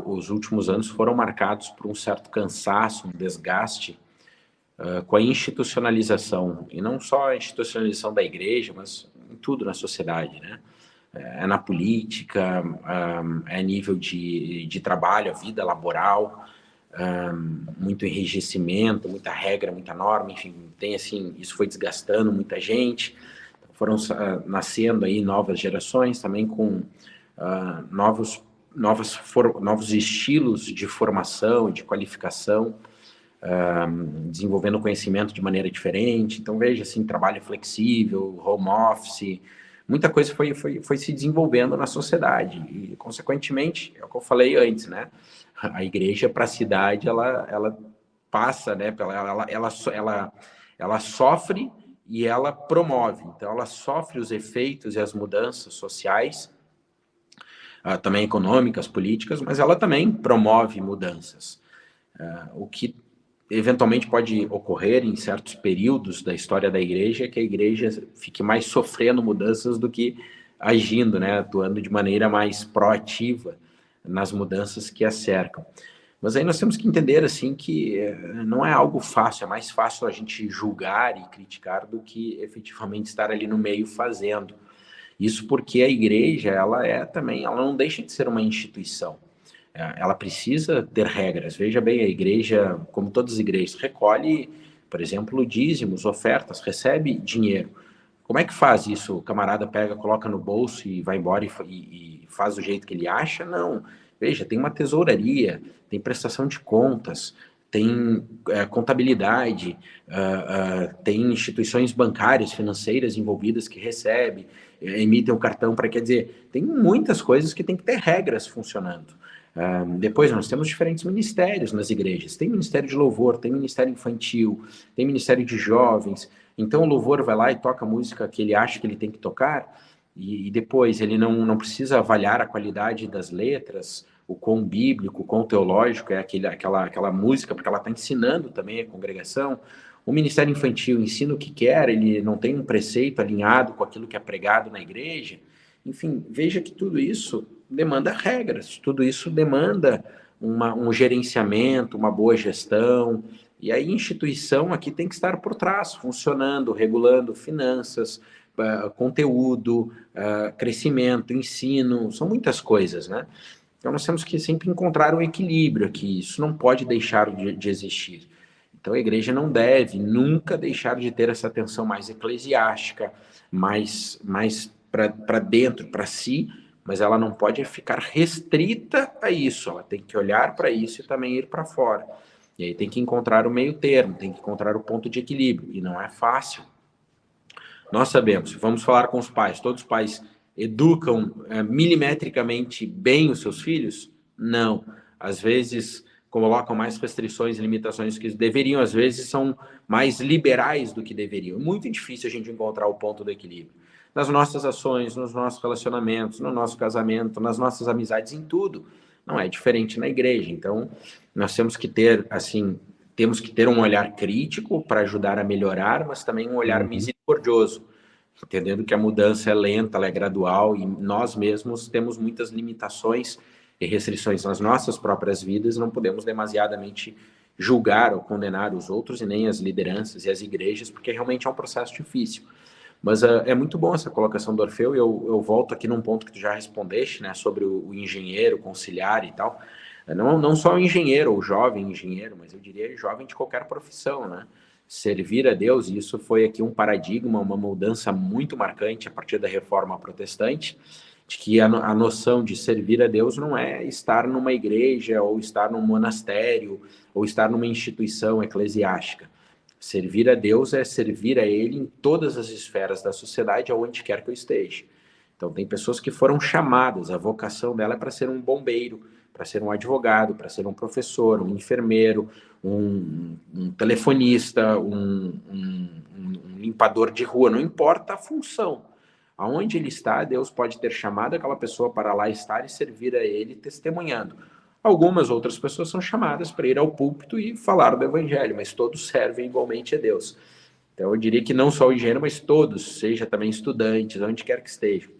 os últimos anos foram marcados por um certo cansaço, um desgaste com a institucionalização, e não só a institucionalização da igreja, mas em tudo na sociedade, né? É na política, é a nível de trabalho, a vida laboral, muito enrijecimento, muita regra, muita norma, enfim, tem assim, isso foi desgastando muita gente, foram nascendo aí novas gerações também com novos estilos de formação, de qualificação, desenvolvendo conhecimento de maneira diferente. Então, veja, assim, trabalho flexível, home office, muita coisa foi se desenvolvendo na sociedade e, consequentemente, é o que eu falei antes, né? A igreja para a cidade, ela passa, né? Ela sofre e ela promove. Então, ela sofre os efeitos e as mudanças sociais, também econômicas, políticas, mas ela também promove mudanças. O que eventualmente pode ocorrer em certos períodos da história da igreja é que a igreja fique mais sofrendo mudanças do que agindo, né, atuando de maneira mais proativa nas mudanças que a cercam. Mas aí nós temos que entender assim que não é algo fácil, é mais fácil a gente julgar e criticar do que efetivamente estar ali no meio fazendo. Isso porque a igreja, ela não deixa de ser uma instituição. Ela precisa ter regras. Veja bem, a igreja, como todas as igrejas, recolhe, por exemplo, dízimos, ofertas, recebe dinheiro. Como é que faz isso? O camarada pega, coloca no bolso e vai embora e faz do jeito que ele acha? Não. Veja, tem uma tesouraria, tem prestação de contas, tem contabilidade, tem instituições bancárias, financeiras envolvidas que recebem, emitem o cartão para, quer dizer, tem muitas coisas que tem que ter regras funcionando. Depois nós temos diferentes ministérios nas igrejas. Tem ministério de louvor, tem ministério infantil, tem ministério de jovens. Então o louvor vai lá e toca a música que ele acha que ele tem que tocar, e depois ele não precisa avaliar a qualidade das letras, o quão bíblico, o quão teológico é aquela música, porque ela está ensinando também a congregação. O ministério infantil ensina o que quer, ele não tem um preceito alinhado com aquilo que é pregado na igreja. Enfim, veja que tudo isso demanda regras, tudo isso demanda um gerenciamento, uma boa gestão, e a instituição aqui tem que estar por trás, funcionando, regulando finanças, conteúdo, crescimento, ensino, são muitas coisas, né? Então nós temos que sempre encontrar um equilíbrio aqui, isso não pode deixar de existir. Então a igreja não deve nunca deixar de ter essa atenção mais eclesiástica, mais para dentro, para si, mas ela não pode ficar restrita a isso, ela tem que olhar para isso e também ir para fora. E aí tem que encontrar o meio termo, tem que encontrar o ponto de equilíbrio, e não é fácil. Nós sabemos, vamos falar com os pais, todos os pais educam milimetricamente bem os seus filhos? Não. Às vezes colocam mais restrições e limitações que deveriam, às vezes são mais liberais do que deveriam. É muito difícil a gente encontrar o ponto do equilíbrio. Nas nossas ações, nos nossos relacionamentos, no nosso casamento, nas nossas amizades, em tudo. Não é diferente na igreja. Então, nós temos que ter, assim, um olhar crítico para ajudar a melhorar, mas também um olhar misericordioso, entendendo que a mudança é lenta, ela é gradual, e nós mesmos temos muitas limitações e restrições nas nossas próprias vidas, não podemos demasiadamente julgar ou condenar os outros, e nem as lideranças e as igrejas, porque realmente é um processo difícil. Mas é muito bom essa colocação do Orfeu, e eu volto aqui num ponto que tu já respondeste, né, sobre o engenheiro, conciliar e tal. Não só o engenheiro, ou o jovem engenheiro, mas eu diria jovem de qualquer profissão, né? Servir a Deus, e isso foi aqui um paradigma, uma mudança muito marcante a partir da Reforma Protestante, de que a noção de servir a Deus não é estar numa igreja, ou estar num monastério, ou estar numa instituição eclesiástica. Servir a Deus é servir a Ele em todas as esferas da sociedade, aonde quer que eu esteja. Então, tem pessoas que foram chamadas, a vocação dela é para ser um bombeiro, para ser um advogado, para ser um professor, um enfermeiro, um telefonista, um limpador de rua, não importa a função. Aonde ele está, Deus pode ter chamado aquela pessoa para lá estar e servir a Ele testemunhando. Algumas outras pessoas são chamadas para ir ao púlpito e falar do evangelho, mas todos servem igualmente a Deus. Então eu diria que não só o engenheiro, mas todos, seja também estudantes, onde quer que estejam,